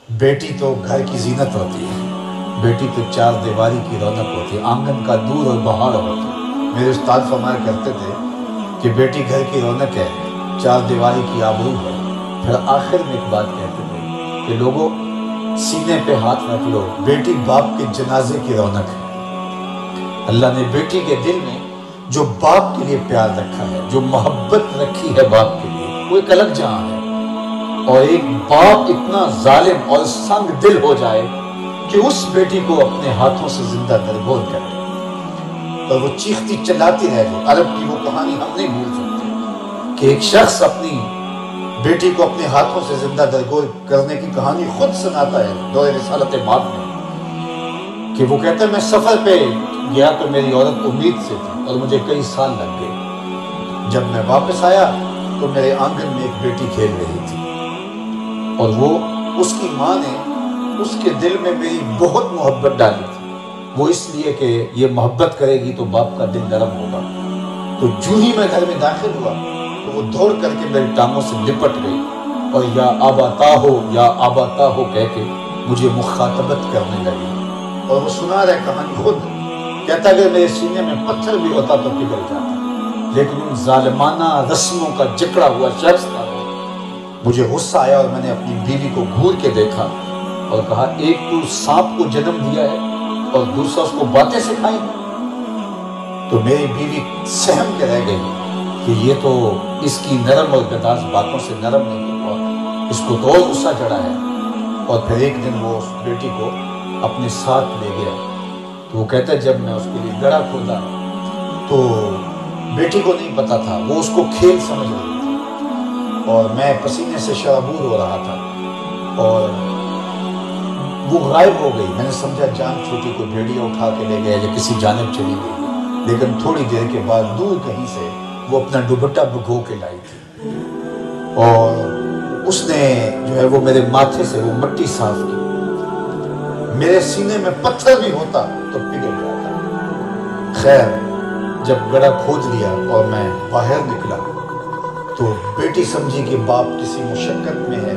بیٹی تو گھر کی زینت ہوتی ہے، بیٹی تو چار دیواری کی رونق ہوتی ہے، آنگن کا دور اور بہار ہوتی ہے۔ میرے استاد فرمایا کرتے تھے کہ بیٹی گھر کی رونق ہے، چار دیواری کی آبرو ہے۔ پھر آخر میں ایک بات کہتے تھے کہ لوگوں سینے پہ ہاتھ رکھ لو، بیٹی باپ کے جنازے کی رونق ہے۔ اللہ نے بیٹی کے دل میں جو باپ کے لیے پیار رکھا ہے، جو محبت رکھی ہے باپ کے لیے، وہ ایک الگ جہاں ہے۔ اور ایک باپ اتنا ظالم اور سنگ دل ہو جائے کہ اس بیٹی کو اپنے ہاتھوں سے زندہ درگور کرے اور وہ چیختی چلاتی رہ جائے۔ عرب کی وہ کہانی ہم نہیں بھول سکتے کہ ایک شخص اپنی بیٹی کو اپنے ہاتھوں سے زندہ درگور کرنے کی کہانی خود سناتا ہے دور رسالت ماب میں، کہ وہ کہتا ہے میں سفر پہ گیا تو میری عورت امید سے تھی اور مجھے کئی سال لگ گئے۔ جب میں واپس آیا تو میرے آنگن میں ایک بیٹی کھیل رہی تھی اور وہ اس کی ماں نے اس کے دل میں میری بہت محبت ڈالی تھی، وہ اس لیے کہ یہ محبت کرے گی تو باپ کا دل نرم ہوگا۔ تو جو ہی میں گھر میں داخل ہوا تو وہ دوڑ کر کے میری ٹانگوں سے لپٹ گئی اور یا آباتا ہو کہہ کے مجھے مخاطبت کرنے لگی۔ اور وہ سنا رہے کہانی خود، کہتا کہ میرے سینے میں پتھر بھی ہوتا تو پگھل جاتا، لیکن ان ظالمانہ رسموں کا جکڑا ہوا شخص تھا۔ مجھے غصہ آیا اور میں نے اپنی بیوی کو گھور کے دیکھا اور کہا ایک تو سانپ کو جنم دیا ہے اور دوسرا اس کو باتیں سکھائیں۔ تو میری بیوی سہم کے رہ گئی کہ یہ تو اس کی نرم اور گداز باتوں سے نرم نہیں ہوا، اس کو تو اور غصہ چڑھا ہے۔ اور پھر ایک دن وہ اس بیٹی کو اپنے ساتھ لے گیا تو وہ کہتا ہے جب میں اس کے لیے گڑھا کھودا تو بیٹی کو نہیں پتا تھا، وہ اس کو کھیل سمجھ رہی تھی اور میں پسینے سے شرابور ہو رہا تھا اور وہ غائب ہو گئی۔ میں نے سمجھا جان چھوٹی کو بھیڑیا اٹھا کے لے گیا یا کسی جانب چلی گئی، لیکن تھوڑی دیر کے بعد دور کہیں سے وہ اپنا دوپٹہ بھگو کے لائی تھی اور اس نے جو ہے وہ میرے ماتھے سے وہ مٹی صاف کی۔ میرے سینے میں پتھر بھی ہوتا تو پگھل جاتا۔ خیر جب گڑھا کھود لیا اور میں باہر نکلا تو بیٹی سمجھی کہ باپ کسی مشقت میں ہے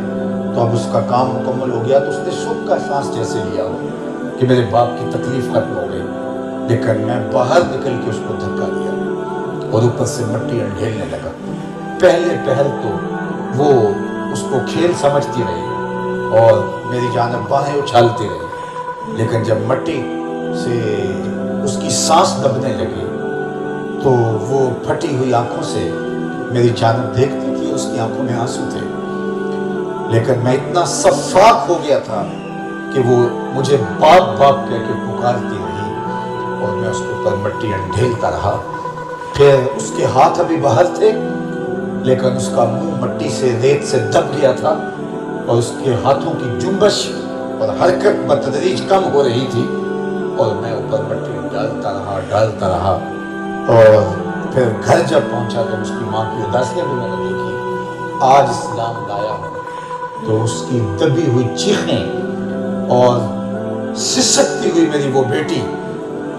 تو اب اس کا کام مکمل ہو گیا، تو اس نے سکھ کا سانس جیسے لیا ہو کہ میرے باپ کی تکلیف ختم ہو گئی۔ لیکن میں باہر نکل کے اس کو دھکا دیا اور اوپر سے مٹی انڈھیلنے لگا۔ پہلے پہل تو وہ اس کو کھیل سمجھتی رہی اور میری جانب باہیں اچھالتی رہی، لیکن جب مٹی سے اس کی سانس دبنے لگی تو وہ پھٹی ہوئی آنکھوں سے میری جانب دیکھتی تھی، اس کی آنکھوں میں آنسو تھے، لیکن میں اتنا صفاق ہو گیا تھا کہ وہ مجھے باپ باپ کہہ کے پکارتی رہی اور میں اس کے اوپر مٹی انڈھیلتا رہا۔ پھر اس کے ہاتھ ابھی باہر تھے لیکن اس کا منہ مٹی سے ریت سے دب گیا تھا اور اس کے ہاتھوں کی جنبش اور حرکت بتدریج کم ہو رہی تھی اور میں اوپر مٹی ڈالتا رہا اور پھر گھر جب پہنچا تو اس کی ماں کی اداسیاں بھی میں نے دیکھی۔ آج اسلام لایا ہوں تو اس کی دبی ہوئی چیخیں اور سسکتی ہوئی میری وہ بیٹی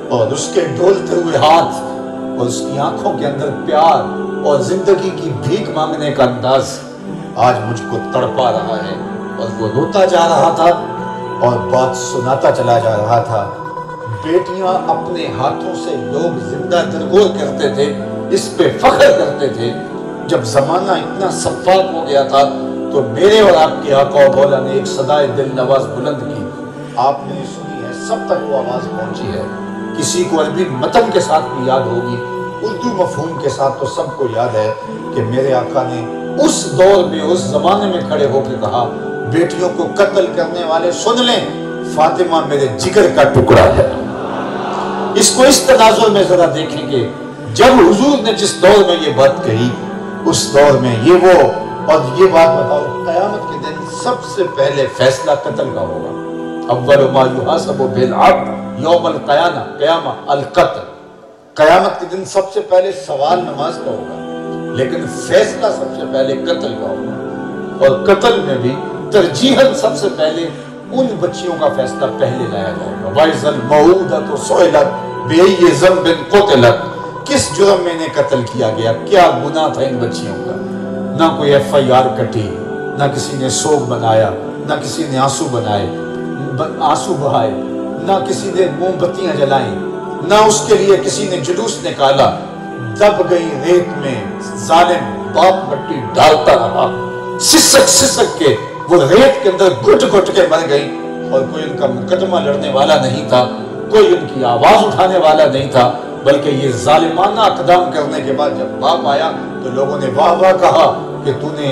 اور اس کے ڈولتے ہوئے ہاتھ اور اس کی آنکھوں کے اندر پیار اور زندگی کی بھیک مانگنے کا انداز آج مجھ کو تڑپا رہا ہے۔ اور وہ روتا جا رہا تھا اور بات سناتا چلا جا رہا تھا۔ بیٹیاں اپنے ہاتھوں سے لوگ زندہ درگور کرتے تھے، اس پہ فخر کرتے تھے۔ جب زمانہ اتنا شفاف ہو گیا تھا تو میرے اور آپ کے آقا و مولا نے ایک صدائے دل نواز بلند کی، آپ نے سنی ہے، سب تک وہ آواز پہنچی ہے۔ کسی کو عربی متن کے ساتھ بھی یاد ہوگی، اردو مفہوم کے ساتھ تو سب کو یاد ہے کہ میرے آقا نے اس دور میں اس زمانے میں کھڑے ہو کے کہا بیٹیوں کو قتل کرنے والے سن لیں، فاطمہ میرے جگر کا ٹکڑا ہے۔ اس کو اس تناظر میں ذرا دیکھیں گے، جب حضور نے جس دور میں یہ بات کہی اس دور میں یہ وہ، اور یہ بات بتاؤ قیامت کے دن سب سے پہلے فیصلہ قتل کا ہوگا۔ اول ما یحاسب بالعبد یوم القیامہ القتل، قیامت کے دن سب سے پہلے سوال نماز کا ہوگا لیکن فیصلہ سب سے پہلے قتل کا ہوگا، اور قتل میں بھی ترجیحاً سب سے پہلے ان بچیوں کا فیصلہ پہلے لایا جائے گا۔ وَإِذَا الْمَوْءُودَةُ سُئِلَتْ بِأَيِّ ذَنبٍ قُتِلَتْ، کس جرم میں نے قتل کیا گیا، کیا گناہ تھا ان بچیوں کا؟ نہ کوئی ایف آئی آر کٹی، نہ کسی نے سوگ منایا، نہ کسی نے آنسو آنسو بہائے، نہ کسی نے موم بتیاں جلائیں، نہ اس کے لیے کسی نے جلوس نکالا۔ دب گئی ریت میں ظالم باپ مٹی ڈالتا رہا، سسک سسک کے وہ ریت کے اندر گھٹ گھٹ کے مر گئی، اور کوئی ان کا مقدمہ لڑنے والا نہیں تھا، کوئی ان کی آواز اٹھانے والا نہیں تھا، بلکہ یہ ظالمانہ اقدام کرنے کے بعد جب باپ آیا تو لوگوں نے واہ واہ کہا کہ تو نے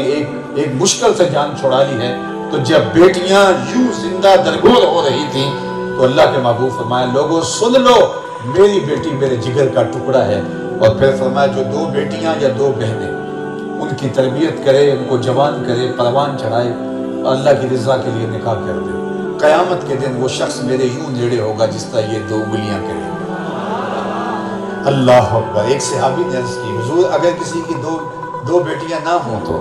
ایک مشکل سے جان چھڑا لی ہے۔ تو جب بیٹیاں یوں زندہ درگور ہو رہی تھیں تو اللہ کے محبوب فرمایا لوگوں سن لو، میری بیٹی میرے جگر کا ٹکڑا ہے۔ اور پھر فرمایا جو 2 بیٹیاں یا 2 بہنیں ان کی تربیت کرے، ان کو جوان کرے، پروان چڑھائے، اللہ کی رضا کے لیے نکاح کر دے، قیامت کے دن وہ شخص میرے یوں نیڑے ہوگا جس طرح یہ 2 انگلیاں کرے۔ اللہ اکبر۔ ایک صحابی نے عرض کی حضور اگر کسی کی دو بیٹیاں نہ ہوں تو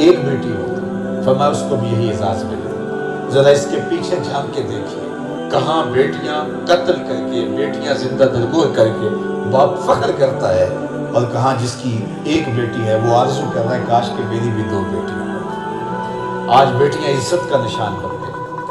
1 بیٹی ہو تو فرمایا اس کو بھی یہی اعزاز ملے۔ ذرا اس کے پیچھے جھانک کے دیکھیے، کہاں بیٹیاں قتل کر کے، بیٹیاں زندہ درگور کر کے باپ فخر کرتا ہے، اور کہاں جس کی 1 بیٹی ہے وہ آرزو کر رہا ہے کاش کہ میری بھی 2 بیٹیاں ہوں۔ آج بیٹیاں عزت کا نشان بن